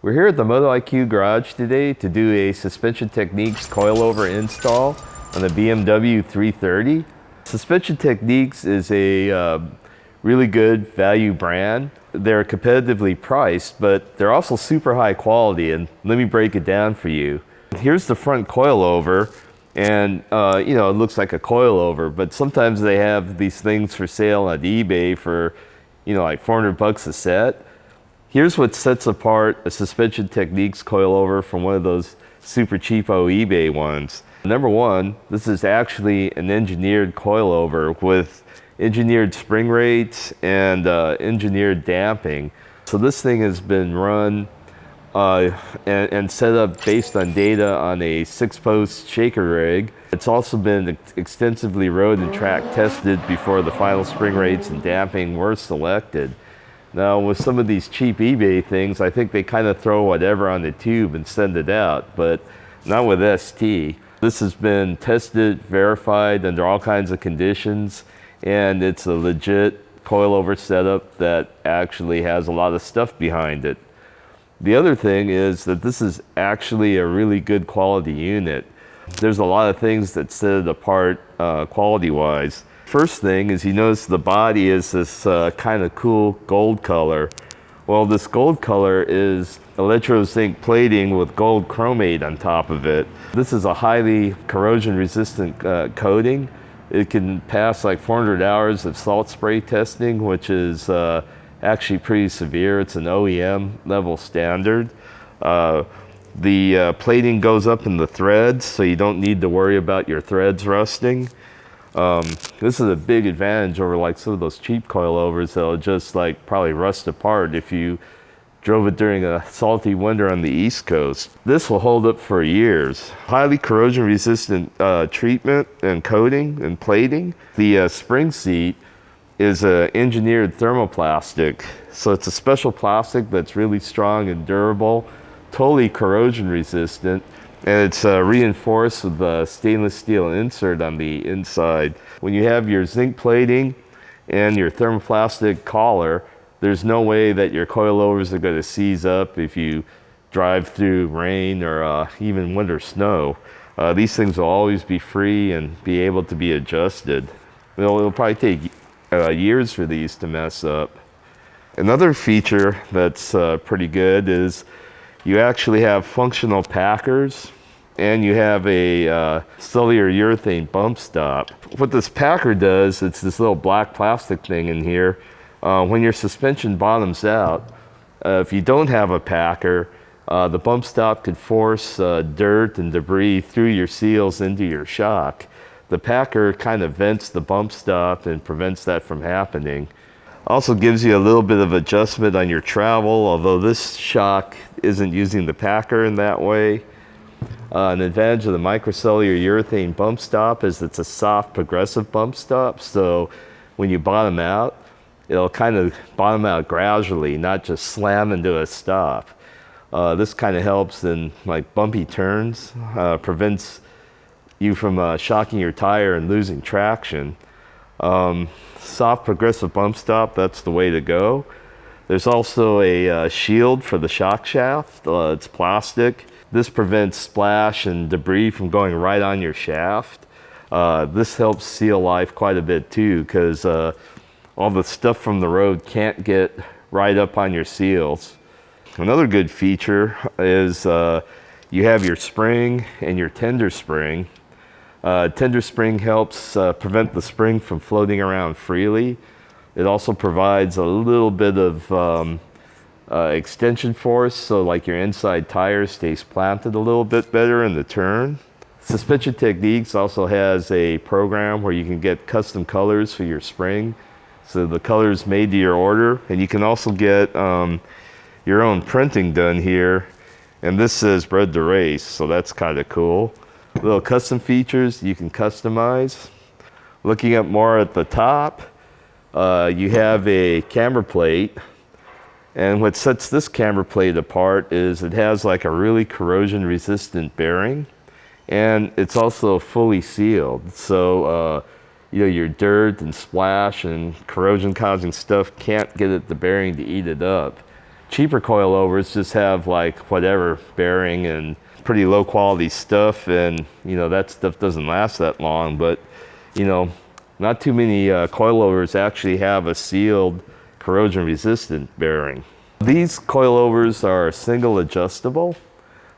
We're here at the MotoIQ garage today to do a Suspension Techniques coilover install on the BMW 330. Suspension Techniques is a really good value brand. They're competitively priced, but they're also super high quality, and let me break it down for you. Here's the front coilover, and you know, it looks like a coilover, but sometimes they have these things for sale on eBay for, you know, like $400 a set. Here's what sets apart a Suspension Techniques coilover from one of those super cheapo eBay ones. Number one, this is actually an engineered coilover with engineered spring rates and engineered damping. So this thing has been run and set up based on data on a 6-post shaker rig. It's also been extensively road and track tested before the final spring rates and damping were selected. Now, with some of these cheap eBay things, I think they kind of throw whatever on the tube and send it out, but not with ST. This has been tested, verified under all kinds of conditions, and it's a legit coilover setup that actually has a lot of stuff behind it. The other thing is that this is actually a really good quality unit. There's a lot of things that set it apart quality-wise. First thing is, you notice the body is this kind of cool gold color. Well, this gold color is electro zinc plating with gold chromate on top of it. This is a highly corrosion resistant coating. It can pass like 400 hours of salt spray testing, which is actually pretty severe. It's an OEM level standard. The plating goes up in the threads, so you don't need to worry about your threads rusting. This is a big advantage over like some of those cheap coilovers that'll just like probably rust apart if you drove it during a salty winter on the East Coast. This will hold up for years. Highly corrosion resistant treatment and coating and plating. The spring seat is an engineered thermoplastic. So it's a special plastic that's really strong and durable, totally corrosion resistant. And it's reinforced with a stainless steel insert on the inside. When you have your zinc plating and your thermoplastic collar, there's no way that your coilovers are going to seize up if you drive through rain or even winter snow. These things will always be free and be able to be adjusted. It'll probably take years for these to mess up. Another feature that's pretty good is you actually have functional packers, and you have a cellular urethane bump stop. What this packer does, it's this little black plastic thing in here. When your suspension bottoms out, if you don't have a packer, the bump stop could force dirt and debris through your seals into your shock. The packer kind of vents the bump stop and prevents that from happening. Also gives you a little bit of adjustment on your travel, although this shock isn't using the packer in that way. An advantage of the microcellular urethane bump stop is it's a soft progressive bump stop, so when you bottom out, it'll kind of bottom out gradually, not just slam into a stop. This kind of helps in like bumpy turns, prevents you from shocking your tire and losing traction. Soft progressive bump stop, that's the way to go. There's also a shield for the shock shaft. It's plastic. This prevents splash and debris from going right on your shaft. This helps seal life quite a bit too, because all the stuff from the road can't get right up on your seals. Another good feature is you have your spring and your tender spring. Tender spring helps prevent the spring from floating around freely. It also provides a little bit of extension force, so like your inside tire stays planted a little bit better in the turn. Suspension Techniques also has a program where you can get custom colors for your spring. So the colors made to your order, and you can also get your own printing done here. And this says "Bred to Race," so that's kind of cool. Little custom features you can customize. Looking up more at the top, you have a camber plate, and what sets this camber plate apart is it has like a really corrosion resistant bearing, and it's also fully sealed. So you know, your dirt and splash and corrosion causing stuff can't get at the bearing to eat it up. Cheaper coilovers just have like whatever bearing and pretty low quality stuff, and you know that stuff doesn't last that long. But you know, not too many coilovers actually have a sealed corrosion resistant bearing. These coilovers are single adjustable.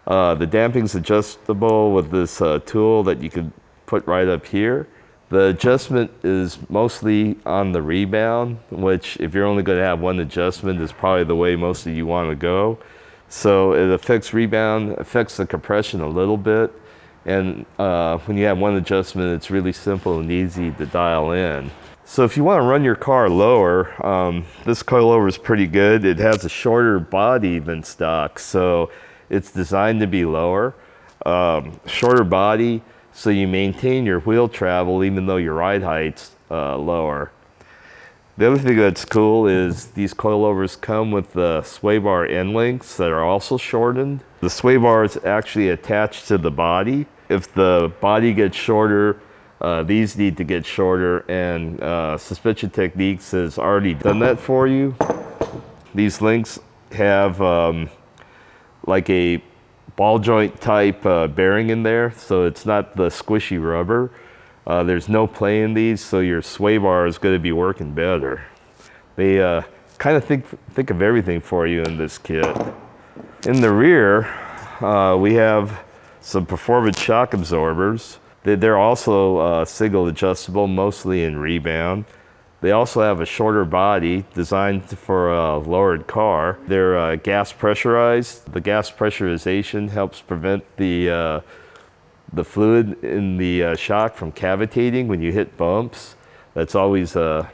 The damping's adjustable with this tool that you can put right up here. The adjustment is mostly on the rebound, which if you're only going to have one adjustment is probably the way most of you want to go. So it affects rebound, affects the compression a little bit. And when you have one adjustment, it's really simple and easy to dial in. So if you want to run your car lower, this coilover is pretty good. It has a shorter body than stock, so it's designed to be lower. Shorter body, so you maintain your wheel travel even though your ride height's lower. The other thing that's cool is these coilovers come with the sway bar end links that are also shortened. The sway bar is actually attached to the body. If the body gets shorter, these need to get shorter, and Suspension Techniques has already done that for you. These links have like a ball joint type bearing in there, so it's not the squishy rubber. There's no play in these, so your sway bar is going to be working better. They kind of think of everything for you in this kit. In the rear, we have some performance shock absorbers. They're also single adjustable, mostly in rebound. They also have a shorter body designed for a lowered car. They're gas pressurized. The gas pressurization helps prevent the fluid in the shock from cavitating when you hit bumps. That's always a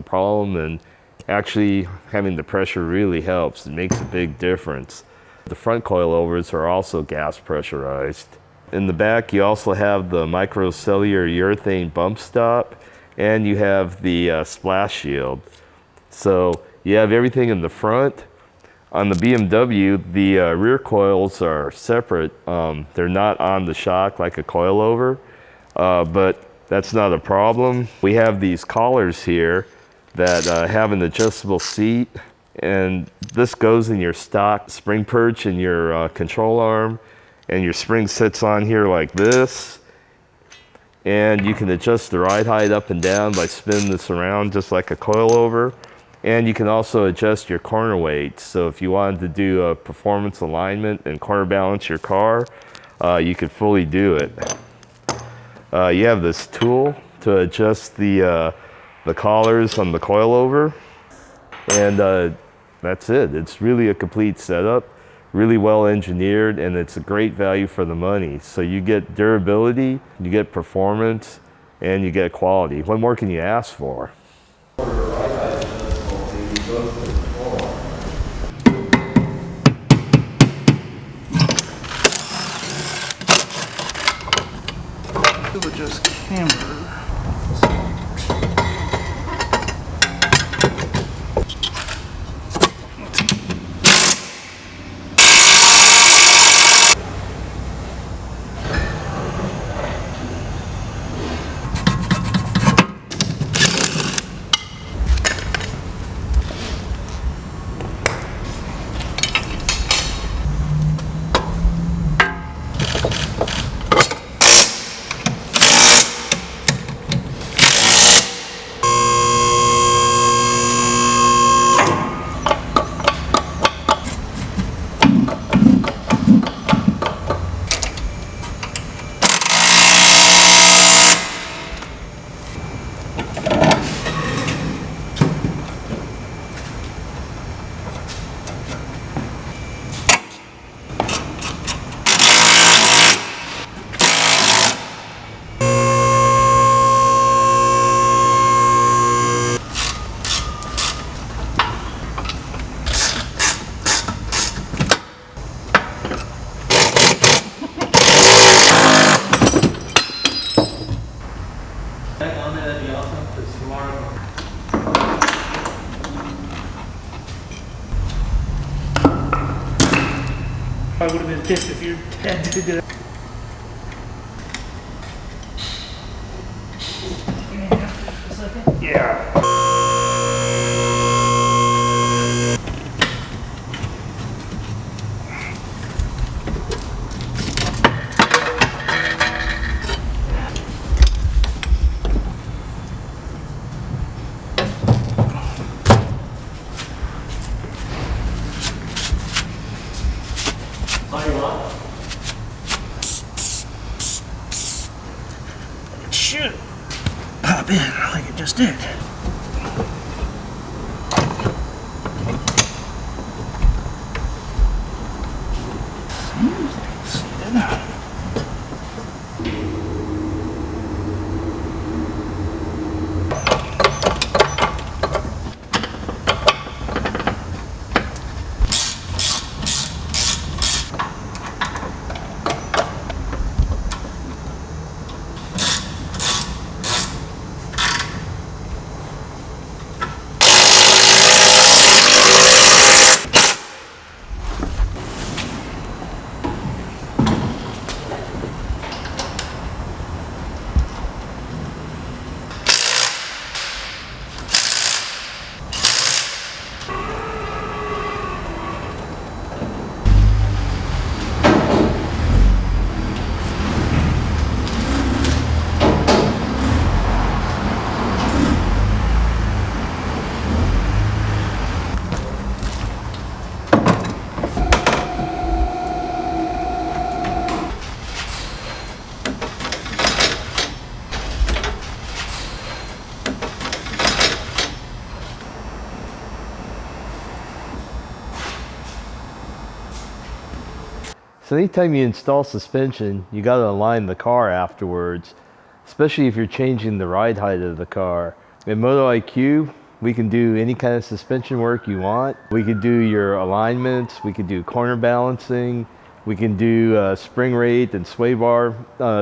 problem, and actually having the pressure really helps. It makes a big difference. The front coilovers are also gas pressurized. In the back, you also have the microcellular urethane bump stop, and you have the splash shield. So you have everything in the front. On the BMW, the rear coils are separate. They're not on the shock like a coilover, but that's not a problem. We have these collars here that have an adjustable seat, and this goes in your stock spring perch in your control arm, and your spring sits on here like this. And you can adjust the ride height up and down by spinning this around just like a coilover. And you can also adjust your corner weight. So if you wanted to do a performance alignment and corner balance your car, you could fully do it. You have this tool to adjust the collars on the coilover. And that's it. It's really a complete setup, really well engineered, and it's a great value for the money. So you get durability, you get performance, and you get quality. What more can you ask for? It would just camber. I would have been pissed if your dad did it. Yeah. stick. Seems like it's seated. So anytime you install suspension, you got to align the car afterwards, especially if you're changing the ride height of the car. In MotoIQ, we can do any kind of suspension work you want. We could do your alignments, we could do corner balancing, we can do spring rate and sway bar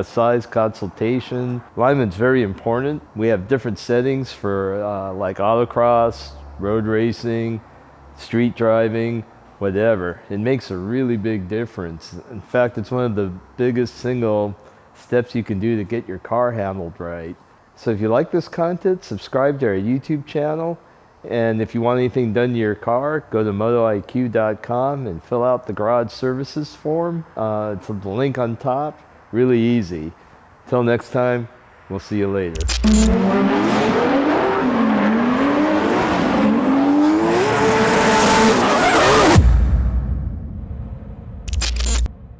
size consultation. Alignment's very important. We have different settings for like autocross, road racing, street driving, whatever. It makes a really big difference. In fact, it's one of the biggest single steps you can do to get your car handled right. So if you like this content, subscribe to our YouTube channel. And if you want anything done to your car, go to MotoIQ.com and fill out the garage services form. It's the link on top. Really easy. Till next time, we'll see you later.